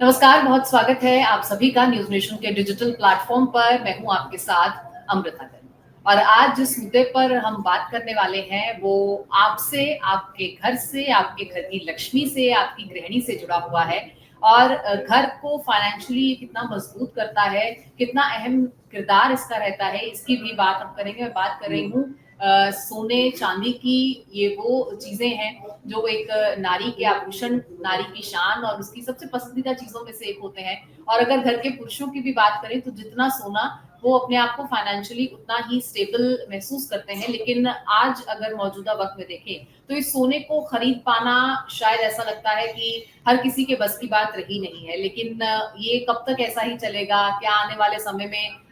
नमस्कार, बहुत स्वागत है आप सभी का न्यूज़ नेशन के डिजिटल प्लेटफॉर्म पर। मैं हूं आपके साथ अमृता कल और आज जिस मुद्दे पर हम बात करने वाले हैं वो आपसे, आपके घर से, आपके घर की लक्ष्मी से, आपकी गृहिणी से जुड़ा हुआ है और घर को फाइनेंशियली कितना मजबूत करता है, कितना अहम किरदार इसका रहता है, इसकी भी बात हम करेंगे। मैं बात कर रही हूँ सोने चांदी की। ये वो चीजें हैं जो एक नारी के आभूषण, नारी की शान और उसकी सबसे पसंदीदा चीजों में से एक होते हैं। और अगर घर के पुरुषों की भी बात करें तो जितना सोना वो अपने आप को फाइनेंशियली उतना ही स्टेबल महसूस करते हैं। लेकिन आज अगर मौजूदा वक्त में देखें तो इस सोने को खरीद पाना शायद ऐसा लगता है कि हर किसी के बस की बात रही नहीं है। लेकिन ये कब तक ऐसा ही चलेगा? क्या आने वाले समय में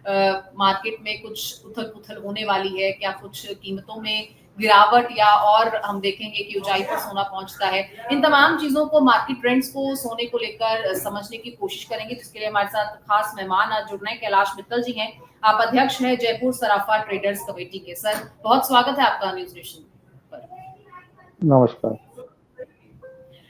मार्केट में कुछ उथल-पुथल होने वाली है? क्या कुछ कीमतों में गिरावट या और हम देखेंगे कि ऊँचाई पर सोना पहुँचता है? इन तमाम चीज़ों को, मार्केट ट्रेंड्स को, सोने को लेकर समझने की कोशिश करेंगे, जिसके लिए हमारे साथ खास मेहमान आज जुड़ रहे हैं। कैलाश मित्तल जी हैं, आप अध्यक्ष हैं जयपुर सराफा ट्रेडर्स कमेटी के। सर, बहुत स्वागत है आपका न्यूज़ नेशन पर। नमस्कार।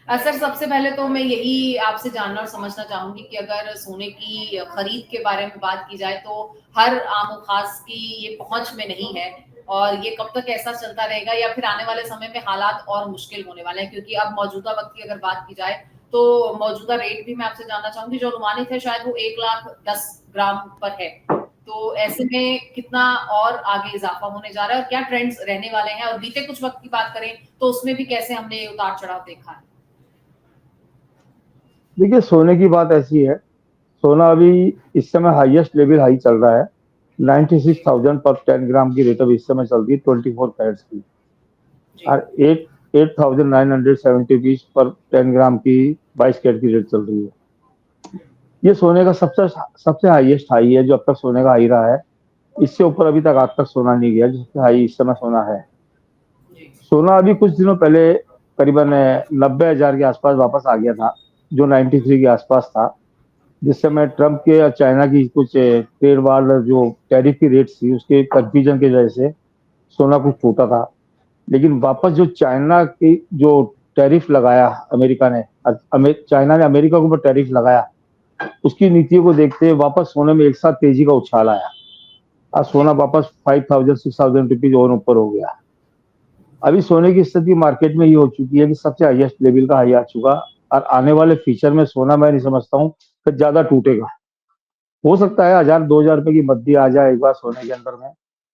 सर, सबसे पहले तो मैं यही आपसे जानना और समझना चाहूंगी कि अगर सोने की खरीद के बारे में बात की जाए तो हर आम खास की ये पहुंच में नहीं है और ये कब तक ऐसा चलता रहेगा या फिर आने वाले समय में हालात और मुश्किल होने वाले हैं? क्योंकि अब मौजूदा वक्त की अगर बात की जाए तो मौजूदा रेट भी मैं आपसे जानना चाहूंगी। जो अनुमानित है शायद वो 1,10,000 पर है। तो ऐसे में कितना और आगे इजाफा होने जा रहा है और क्या ट्रेंड्स रहने वाले हैं? और बीते कुछ वक्त की बात करें तो उसमें भी कैसे हमने उतार चढ़ाव देखा है? देखिए, सोने की बात ऐसी है, सोना अभी इस समय हाईएस्ट लेवल हाई चल रहा है। 96,000 पर 10 ग्राम की रेट अभी इस समय चल रही है 24 कैरेट्स की। जी। और 8,970 रुपीज पर 10 ग्राम की 22 कैरेट की रेट चल रही है। ये सोने का सबसे सबसे हाईएस्ट हाई है जो अब तक सोने का हाई रहा है। इससे ऊपर अभी तक आज तक सोना नहीं गया, जिससे हाई इस समय सोना है। जी। सोना अभी कुछ दिनों पहले करीबन 90,000 के आसपास वापस आ गया था, जो 93 के आसपास था। जिस समय ट्रम्प के और चाइना की कुछ ट्रेड वार, जो टैरिफ की रेट थी, उसके कंफ्यूजन की वजह से सोना कुछ टूटा था। लेकिन वापस जो चाइना की जो टैरिफ लगाया अमेरिका ने, चाइना ने अमेरिका के ऊपर टैरिफ लगाया, उसकी नीतियों को देखते हुए वापस सोने में एक साथ तेजी का उछाल आया। आज सोना जी। वापस 5,000 6,000 रुपीज और ऊपर हो गया। अभी सोने की स्थिति मार्केट में ये हो चुकी है कि सबसे हाईएस्ट लेवल का हाई आ चुका। और आने वाले फ्यूचर में सोना मैं नहीं समझता हूँ कि ज्यादा टूटेगा। हो सकता है 1,000 2,000 रुपए की मद्दी आ जाए एक बार सोने के अंदर में।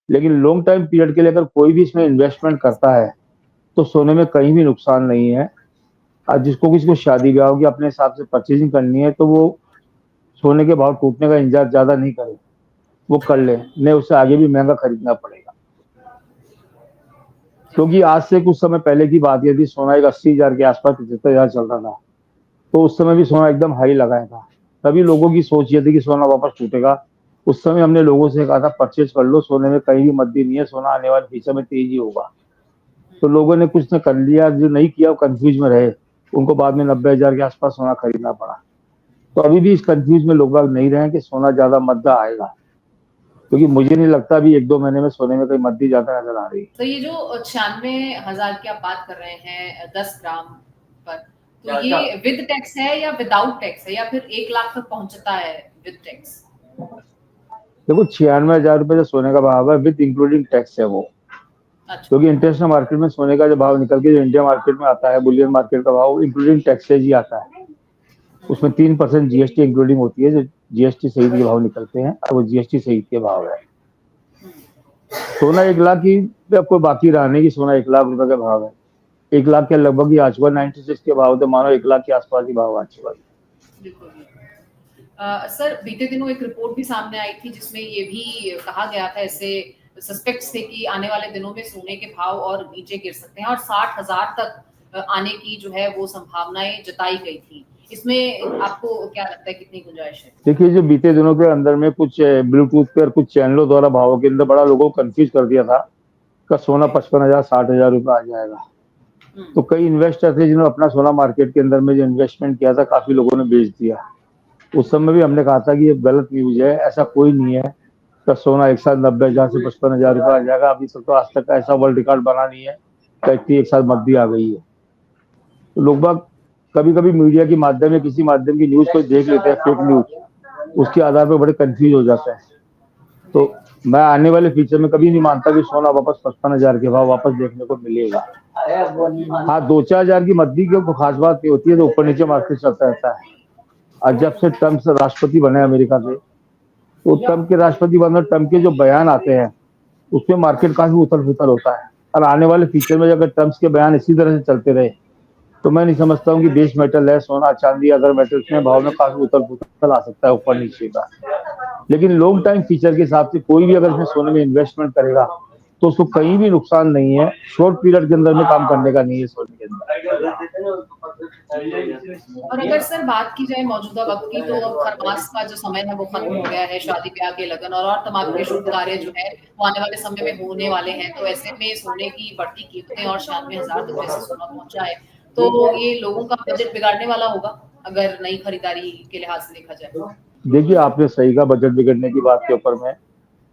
लेकिन लॉन्ग टाइम पीरियड के लिए अगर कोई भी इसमें इन्वेस्टमेंट करता है तो सोने में कहीं भी नुकसान नहीं है। आज जिसको किसी को शादी ब्याह की अपने हिसाब से परचेजिंग करनी है तो वो सोने के भाव टूटने का इंतजार ज्यादा नहीं करे, वो कर ले, नहीं उससे आगे भी महंगा खरीदना पड़ेगा। क्योंकि आज से कुछ समय पहले की बात यदि सोना एक 80,000 के आसपास 75,000 चल रहा था, तो उस समय भी सोना एकदम हाई लगाया था। तभी लोगों की सोच ये थी कि सोना वापस टूटेगा। उस समय हमने लोगों से कहा था परचेज कर लो, सोने में कहीं भी मद्दी नहीं है, सोना आने वाले फ्यूचर में तेजी होगा। तो लोगों ने कुछ ने कर लिया, जो नहीं किया वो कंफ्यूज में रहे, उनको बाद में 90,000 के आसपास सोना खरीदना पड़ा। तो अभी भी इस कंफ्यूज में लोग बाग नहीं रहे कि सोना ज्यादा मद्दा आएगा, क्योंकि मुझे नहीं लगता अभी 1-2 महीने में सोने में कोई मद्दी ज्यादा नजर आ रही है। तो ये जो 96,000 की आप बात कर रहे हैं 10 ग्राम पर, तो ये विद टैक्स है या विदाउट टैक्स है या फिर 1 लाख तक पहुंचता है विद टैक्स? देखो, 96,000 रुपये जो सोने का भाव है विद इंक्लूडिंग टैक्स है वो। अच्छा। क्योंकि इंटरनेशनल मार्केट में सोने का जो भाव निकल के जो इंडिया मार्केट में आता है, बुलियन मार्केट का भाव इंक्लूडिंग टैक्सेज ही आता है। उसमें 3% जीएसटी इंक्लूडिंग होती है, जो जीएसटी सहित के भाव निकलते हैं, और वो जीएसटी सहित के भाव है। सोना 1 लाख की कोई बाकी रहा नहीं कि सोना 1 लाख रुपए का भाव है। 1 लाख के लगभग ही आ चुका, 96 के भाव, तो मानो 1 लाख के आसपास ही भाव आ चुका। बिल्कुल, बिल्कुल। सर, बीते दिनों एक रिपोर्ट भी सामने आई थी जिसमें ये भी कहा गया था, ऐसे सस्पेक्ट्स थे कि आने वाले दिनों में सोने के भाव और नीचे गिर सकते हैं और 60,000 तक आने की जो है वो संभावनाएं जताई गई थी। इसमें आपको क्या लगता है कितनी गुंजाइश है? देखिए, जो बीते दिनों के अंदर में कुछ ब्लूटूथ पे और कुछ चैनलों द्वारा भावों के अंदर बड़ा लोगों को कंफ्यूज कर दिया था का सोना जी। 55,000 60,000 रुपये आ जाएगा। तो कई इन्वेस्टर थे जिन्होंने अपना सोना मार्केट के अंदर में जो इन्वेस्टमेंट किया था, काफी लोगों ने बेच दिया। उस समय भी हमने कहा था कि ये गलत न्यूज है, ऐसा कोई नहीं है का सोना एक साथ 90,000 से 55,000 रुपये आ जाएगा। अभी तक तो आज तक का ऐसा वर्ल्ड रिकॉर्ड बना नहीं है कि एक साथ मद्दी आ गई है। तो लोग बाग कभी कभी मीडिया के माध्यम या किसी माध्यम की न्यूज को देख लेते हैं, फेक न्यूज, उसके आधार पर बड़े कंफ्यूज हो जाते हैं। तो मैं आने वाले फ्यूचर में कभी नहीं मानता कि सोना वापस 55,000 के भाव वापस देखने को मिलेगा। हाँ, 2-4 हजार की मद्दी की कोई खास बात नहीं होती है, तो ऊपर नीचे मार्केट चलता रहता है। और जब से ट्रम्प से राष्ट्रपति बने अमेरिका के, तो ट्रम्प के राष्ट्रपति बनने, ट्रम्प के जो बयान आते हैं उसमें मार्केट काफी उथल पुथल होता है। और आने वाले फ्यूचर में अगर ट्रम्प के बयान इसी तरह से चलते रहे, तो मैं नहीं समझता हूँ कि बेस मेटल है, सोना चांदी अदर मेटल्स में भाव में काफी उथल पुथल आ सकता है ऊपर नीचे का। लेकिन लॉन्ग टाइम फ्यूचर के हिसाब से कोई भी अगर इसमें सोने में इन्वेस्टमेंट करेगा तो उसको कहीं भी नुकसान नहीं है। शॉर्ट पीरियड के अंदर में काम करने का नहीं है सोने के अंदर। और अगर सर बात की जाए मौजूदा वक्त की, तो अब खरमास का जो समय है वो खत्म हो गया है, शादी ब्याह के लगन और तमाम के शुभ कार्य जो है वो आने वाले समय में होने वाले हैं। तो ऐसे में सोने की बढ़ती कीमतें और 96,000 तक जैसे सोना पहुंचा है, तो ये लोगों का बजट बिगाड़ने वाला होगा अगर नई खरीदारी के लिहाज से देखा जाए। देखिए, आपने सही कहा बजट बिगड़ने की बात के ऊपर में।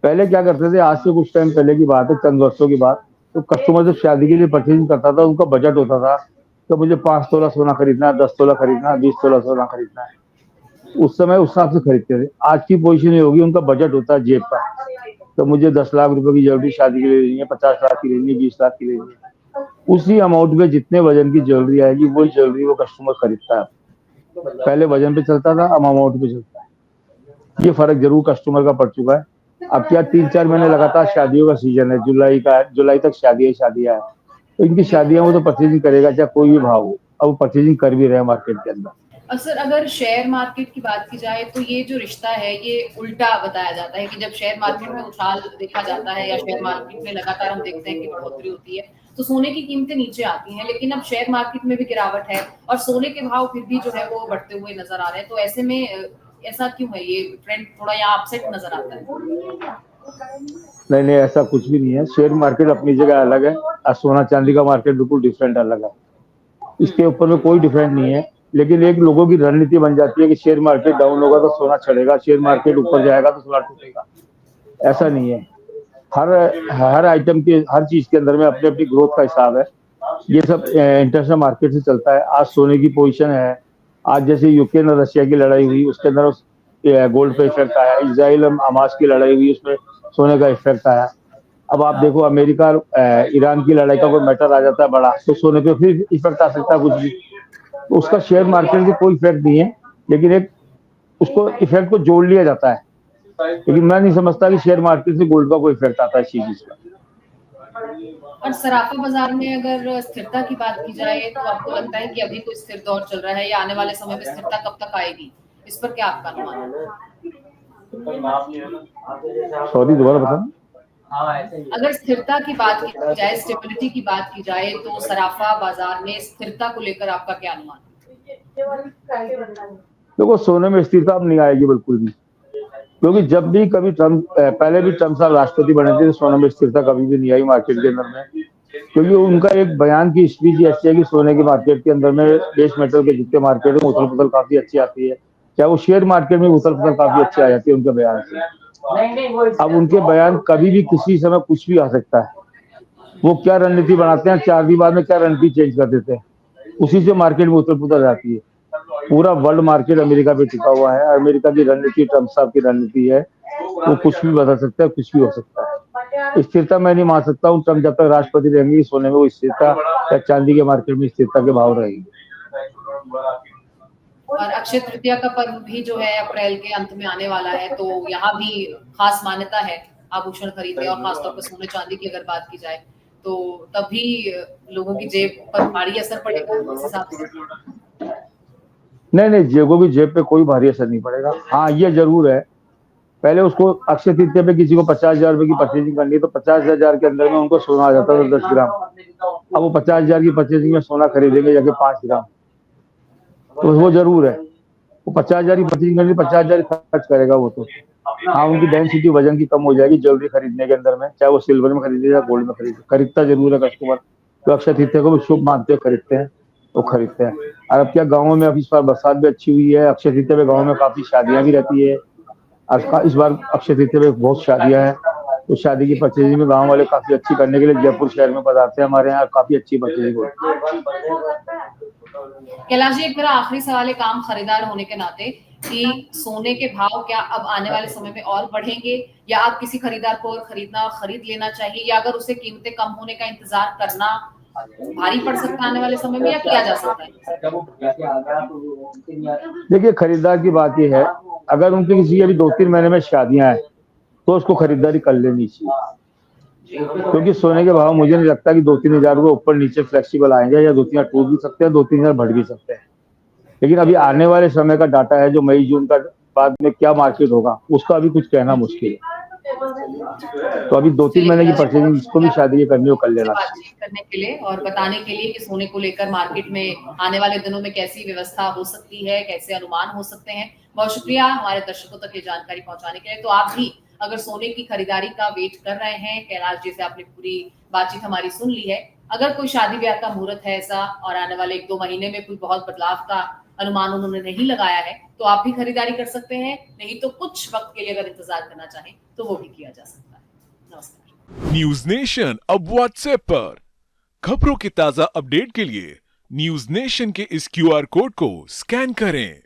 पहले क्या करते थे, आज से कुछ टाइम पहले की बात है, चंद वर्षों की बात, तो कस्टमर जब शादी के लिए परचेजिंग करता था, उनका बजट होता था तो मुझे 5 तोला सोना खरीदना है, 10 तोला खरीदना है, 20 तोला सोना खरीदना है। उस समय उस हिसाब से खरीदते थे। आज की पोजीशन ये होगी, उनका बजट होता है जेब का, तो मुझे 10 लाख रुपए की ज्वेलरी शादी के लिए लेनी है, 50 लाख की लेनी है, 20 लाख की लेनी है। उसी अमाउंट में जितने वजन की ज्वेलरी आएगी वही ज्वेलरी वो कस्टमर खरीदता है। पहले वजन पे चलता था, अब अमाउंट पे चलता है। ये फर्क जरूर कस्टमर का पड़ चुका है। अब क्या 3-4 महीने लगातार शादियों का सीजन है, जुलाई का है, जुलाई तक शादियां है, तो इनकी शादियां वो तो परचेजिंग करेगा चाहे कोई भी भाव हो। अब वो परचेजिंग कर भी रहे हैं मार्केट के अंदर। सर अगर शेयर मार्केट की बात की जाए, तो ये जो रिश्ता है ये उल्टा बताया जाता है कि जब शेयर मार्केट में उछाल देखा जाता है या शेयर मार्केट में लगातार हम देखते हैं कि बढ़ोतरी होती है, तो सोने की कीमतें नीचे आती हैं। लेकिन अब शेयर मार्केट में भी गिरावट है और सोने के भाव फिर भी जो है वो बढ़ते हुए नजर आ रहे हैं। तो ऐसे में ऐसा क्यों है, ये ट्रेंड थोड़ा यहाँ अपसेट नजर आता है। नहीं नहीं, ऐसा कुछ भी नहीं है। शेयर मार्केट अपनी जगह अलग है और सोना चांदी का मार्केट बिल्कुल डिफरेंट अलग है। इसके ऊपर में कोई डिफरेंट नहीं है। लेकिन एक लोगों की रणनीति बन जाती है कि शेयर मार्केट डाउन होगा तो सोना चढ़ेगा, शेयर मार्केट ऊपर जाएगा तो सोना टूटेगा। ऐसा नहीं है। हर हर आइटम के, हर चीज के अंदर में अपनी अपनी ग्रोथ का हिसाब है। ये सब इंटरनेशनल मार्केट से चलता है। आज सोने की पोजीशन है, आज जैसे यूक्रेन और रशिया की लड़ाई हुई उसके अंदर गोल्ड पे इफेक्ट आया, इसराइल और हमास की लड़ाई हुई उसमें सोने का इफेक्ट आया। अब आप देखो, अमेरिका और ईरान की लड़ाई का कोई मैटर आ जाता है बड़ा, तो सोने पे फिर इफेक्ट आ सकता है कुछ भी। तो उसका शेयर मार्केट से कोई इफेक्ट नहीं है, लेकिन एक उसको इफेक्ट को जोड़ लिया जाता है। लेकिन मैं नहीं समझता कि शेयर मार्केट से गोल्ड का कोई इफेक्ट आता है इस चीज का। और सराफा बाजार में अगर स्थिरता की बात की जाए, तो आपको लगता है कि अभी कोई स्थिर दौर चल रहा है या आने वाले समय में स्थिरता कब तक आएगी, इस पर क्या आपका अनुमान है। सॉरी, दोबारा बताना। अगर स्थिरता की बात की जाए, स्टेबिलिटी की बात की जाए, तो सराफा बाजार में स्थिरता को लेकर आपका क्या अनुमान है। देखो, सोने में स्थिरता अब नहीं आएगी बिल्कुल भी, क्योंकि जब भी कभी ट्रम्प, पहले भी ट्रम्प साहब राष्ट्रपति बने थे, तो सोने में स्थिरता कभी भी नहीं आई मार्केट के अंदर में। क्योंकि उनका एक बयान की स्पीच ऐसी है कि सोने की मार्केट के अंदर में बेस मेटल के जितने मार्केट में उथल पुथल काफी अच्छी आती है, चाहे वो शेयर मार्केट में उथल पुथल काफी अच्छी आ जाती है उनके बयान से। अब उनके बयान कभी भी किसी समय कुछ भी आ सकता है। वो क्या रणनीति बनाते हैं, 4 दिन बाद में क्या रणनीति चेंज कर देते हैं, उसी से मार्केट में उथल पुथल जाती है। पूरा वर्ल्ड मार्केट अमेरिका पे टिका हुआ है। अमेरिका की रणनीति, ट्रम्प साहब की रणनीति है, वो कुछ भी बदल सकता है, कुछ भी हो सकता है। स्थिरता मैं नहीं मान सकता हूँ। ट्रम्प जब तक राष्ट्रपति रहेंगे, सोने में वो स्थिरता या चांदी के मार्केट में स्थिरता के भाव रहेगी। और अक्षय तृतीया का पर्व भी जो है अप्रैल के अंत में आने वाला है, तो यहाँ भी खास मान्यता है आभूषण खरीदने और खासतौर पर सोने चांदी की अगर बात की जाए, तो तभी लोगों की जेब पर भारी असर पड़ेगा इस हिसाब से। नहीं नहीं, जेबों की जेब पे कोई भारी असर नहीं पड़ेगा। हाँ, ये जरूर है, पहले उसको अक्षय तृतीया पे किसी को 50,000 रुपए की परचेजिंग करनी है तो 50,000 के अंदर में उनको सोना आ जाता था 10 ग्राम। अब वो 50,000 की परचेजिंग में सोना खरीदेंगे जाके 5 ग्राम, तो वो जरूर है। वो 50,000 की परचेजिंग करनी, 50,000 खर्च करेगा वो तो। हाँ, उनकी डेंसिटी वजन की कम हो जाएगी ज्वेलरी खरीदने के अंदर में, चाहे वो सिल्वर में खरीदे या गोल्ड में खरीदे। खरीदता जरूर है कस्टमर, तो अक्षय तृतीया को भी शुभ मानते हैं, खरीदते हैं, वो खरीदते हैं। और अब क्या, गाँव में अभी इस बार बरसात भी अच्छी हुई है, अक्षय तृतीया पे गाँव में काफी शादियां भी रहती है। इस बार अक्षय तृतीया पे बहुत शादियां हैं, तो शादी की परचेजिंग में गांव वाले काफी अच्छी करने के लिए जयपुर शहर में पधारते हैं हमारे यहाँ, काफी अच्छी परचेजिंग होती है। कैलाश जी, एक मेरा आखिरी सवाल है आम खरीदार होने के नाते कि सोने के भाव क्या अब आने वाले समय में और बढ़ेंगे, या आप किसी खरीदार को और खरीद लेना चाहिए, या अगर उसे कीमतें कम होने का इंतजार करना भारी पड़ सकता है आने वाले समय में, या किया जा सकता है? देखिए, खरीदार की बात यह है, अगर उनकी किसी अभी 2-3 महीने में शादियां हैं तो उसको खरीदारी कर लेनी चाहिए, क्योंकि सोने के भाव मुझे नहीं लगता कि 2-3 हजार रुपये ऊपर नीचे फ्लेक्सिबल आएंगे, या 2-3 हजार टूट भी सकते हैं, 2-3 हजार बढ़ भी सकते हैं। लेकिन अभी आने वाले समय का डाटा है, जो मई जून का बाद में क्या मार्केट होगा उसका अभी कुछ कहना मुश्किल है। तो अभी 2-3 महीने की परचेजिंग जिसको भी शादी करनी हो कर लेना चाहिए। बातचीत करने के लिए और बताने के लिए कि सोने को लेकर मार्केट में आने वाले दिनों में कैसी व्यवस्था हो सकती है, कैसे अनुमान हो सकते हैं, बहुत शुक्रिया हमारे दर्शकों तक ये जानकारी पहुंचाने के लिए। तो आप भी अगर सोने की खरीदारी का वेट कर रहे हैं, कैलाश जी से आपने पूरी बातचीत हमारी सुन ली है, अगर कोई शादी ब्याह का मुहूर्त है ऐसा और आने वाले 1-2 महीने में कोई बहुत बदलाव का अनुमान उन्होंने नहीं लगाया है, तो आप भी खरीदारी कर सकते हैं, नहीं तो कुछ वक्त के लिए अगर इंतजार करना चाहें तो वो भी किया जा सकता है। नमस्कार। न्यूज नेशन अब व्हाट्सएप पर खबरों के ताजा अपडेट के लिए न्यूज नेशन के इस QR कोड को स्कैन करें।